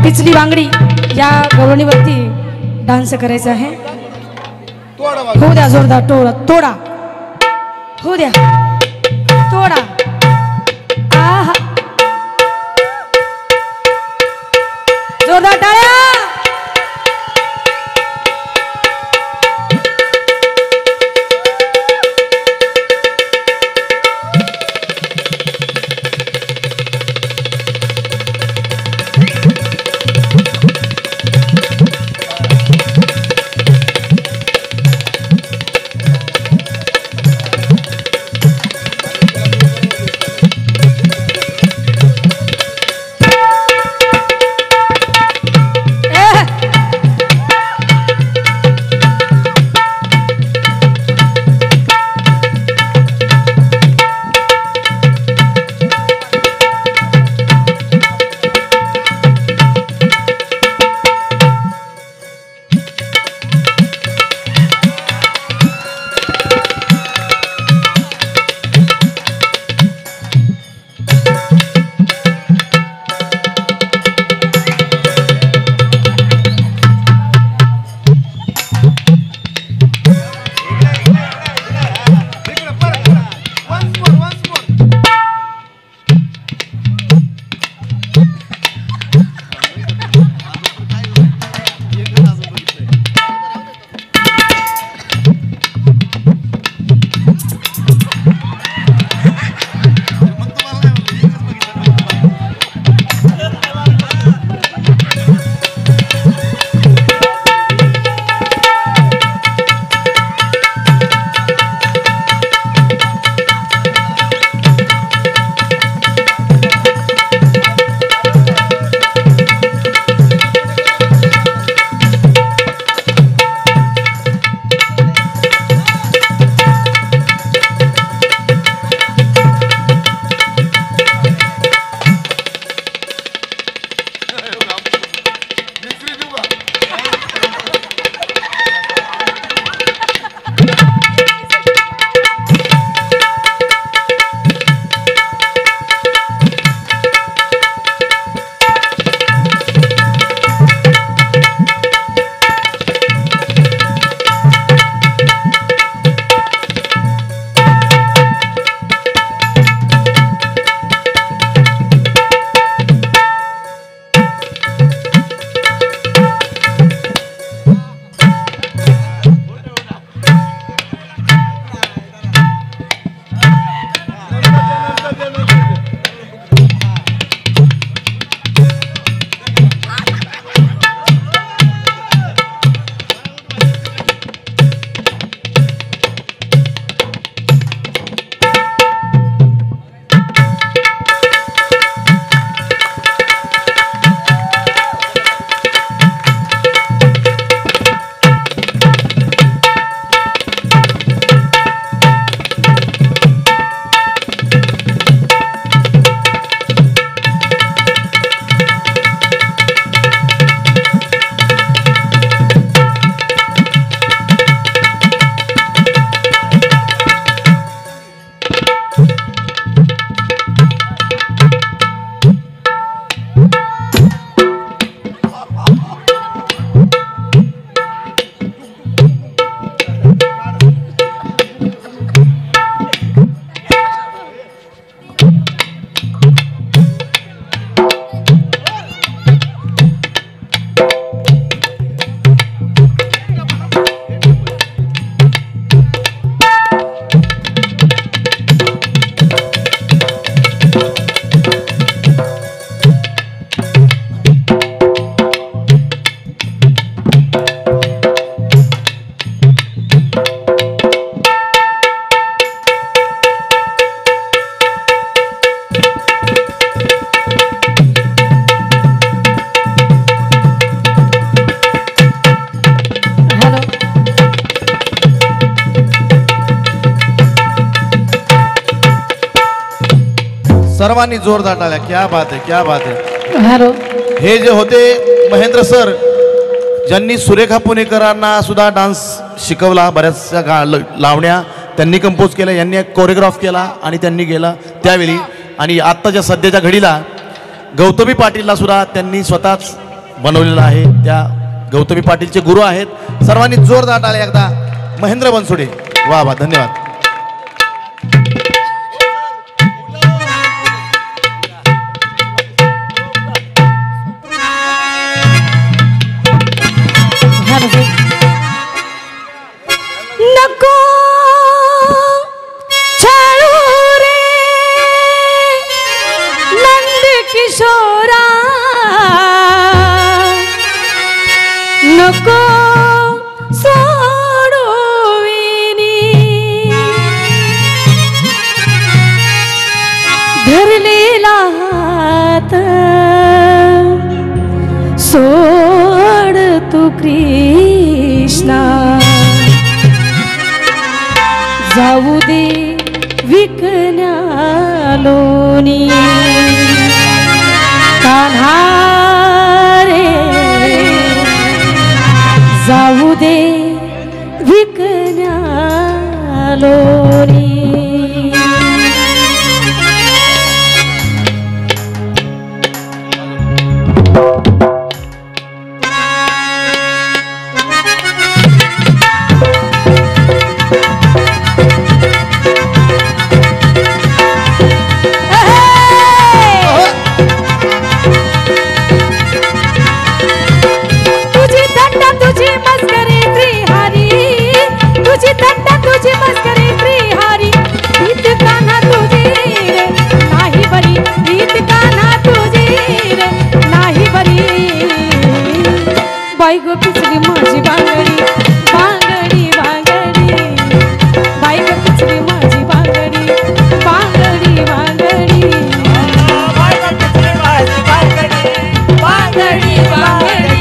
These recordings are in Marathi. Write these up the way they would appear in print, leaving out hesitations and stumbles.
पिचली बांगडी या गवळणीवरती डान्स करायचा आहे. हो द्या जोरदार तोडा तोडा हो द्या तोडा. आहा जोरदार टाळ्या. सर्वांनी जोरदार टाळ्या. क्या बात है, क्या बात है. हॅलो, हे जे होते महेंद्र सर, ज्यांनी सुरेखा पुणेकरांना सुद्धा डान्स शिकवला, बऱ्याचशा लावण्या त्यांनी कंपोज केल्या, यांनी कोरिओग्राफ केला आणि त्यांनी गेला त्यावेळी. आणि आत्ताच्या सध्याच्या घडीला गौतमी पाटीलला सुद्धा त्यांनी स्वतःच बनवलेला आहे. त्या गौतमी पाटीलचे गुरु आहेत. सर्वांनी जोरदार टाळ्या एकदा महेंद्र बनसोडे. वा वा, धन्यवाद. नको छळू रे नंद किशोरा, नको सोडविनी धरलेला हात सोड तू कृष्णा, जाऊ दे विकण्यालोनी कान्हा रे, जाऊ दे विकण्यालोनी. बाई गो पिचली माझी बांगडी, बांगडी बांगडी, बाई गो पिचली माझी बांगडी, बांगडी बांगडी, बाई गो पिचली माझी बांगडी, बांगडी बांगडी,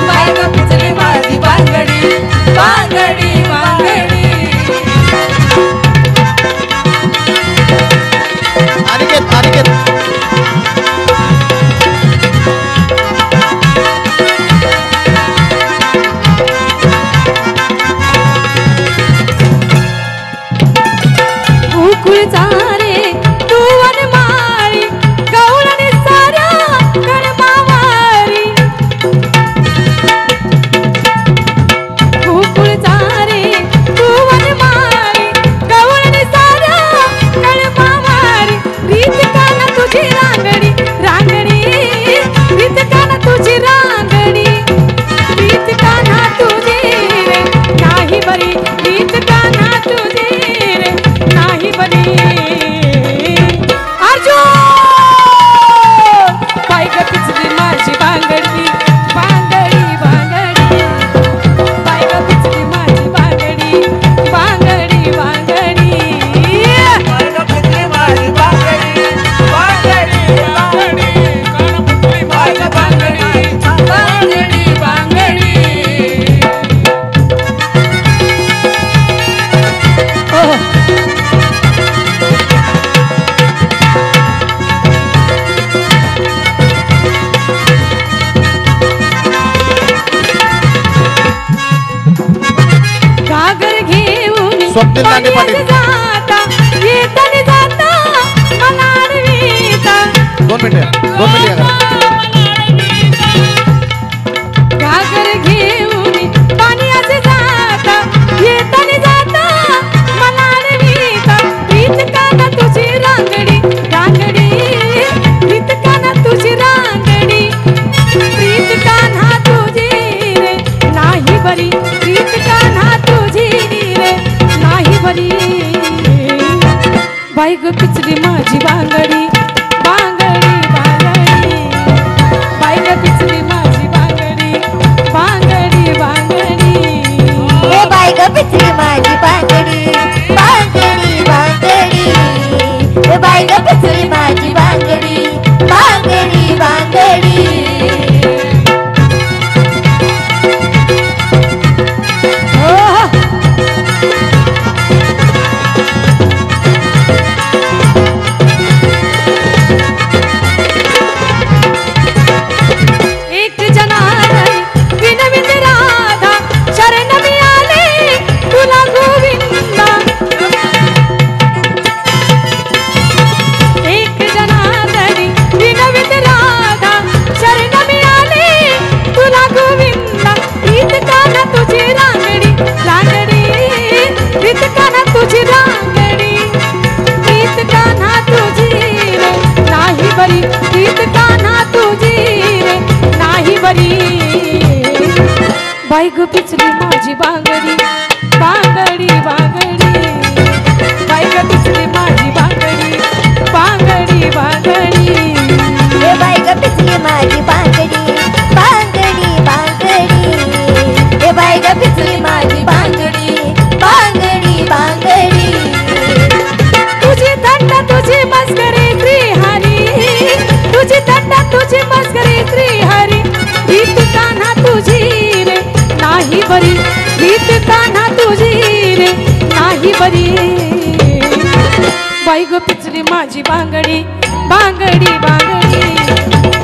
बाई गो पिचली माझी बांगडी, बांगडी बांगडी. अनिकेत अनिकेत रे तू वनमाळी गवळणी साऱ्या कणमावारी, गोकुळचा रे तू वनमाळी गवळणी साऱ्या कणमावारी, रीत काना तुझी रांगडी रांगडी, रीत काना तुझी रांगडी, रीत काना तुझी रे नाही बरी, रीत काना तुझी रे नाही बरी. स्वप्नील लांडे पाटील दोन मिनिटे घागर घेऊन पाण्याचे जाता येतानी जाता मनाडवीता, रीत काना तुझी रांगडी रांगडी, रीत काना तुझी रांगडी, रीत कान्हा तुझी रे नाही बरी, रीत कान्हा तुझी रे नाही बरी. बाई ग पिचली माझी बांगडी, बांगडी बांगडी, बाई ग पिचली माझी बांगडी, बांगडी बांगडी, ए बाई ग पिचली माझी बांगडी, बांगडी बांगडी, ए बाई ग पिचली माझी बांगडी, बांगडी बांगडी. बाई ग पिचली माझी बांगडी बांगडी बांगडी बाई ग पिचली माझी बांगडी बांगडी बांगडी ए बाई ग पिचली माझी बांगडी बांगडी बांगडी ए बाई ग पिचली माझी बांगडी बांगडी बांगडी तुझी थंड तुझी मस्करी श्रीहरी तुझी थंड तुझी मस्करी श्रीहरी रीत कान्हा तुझी रे नाही बरी रीत कान्हा तुझी रे नाही बरी बाई ग पिचली माझी बांगडी बांगडी बांगडी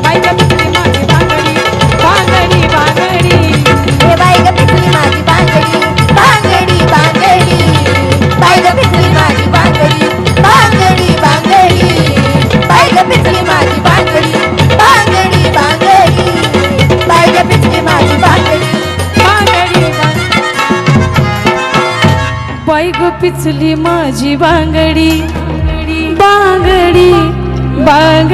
बाई ग पिचली माझी बांगडी बांगडी बांगडी ए बाई ग पिचली माझी बांगडी बांगडी बांगडी बाई ग पिचली माझी बांगडी बांगडी बांगडी बाई ग पिचली माझी बांगडी बांगडी बांगडी बाई ग पिचली माझी बांगडी बांगडी बाई ग पिचली माझी बांगडी बांगडी बांगडी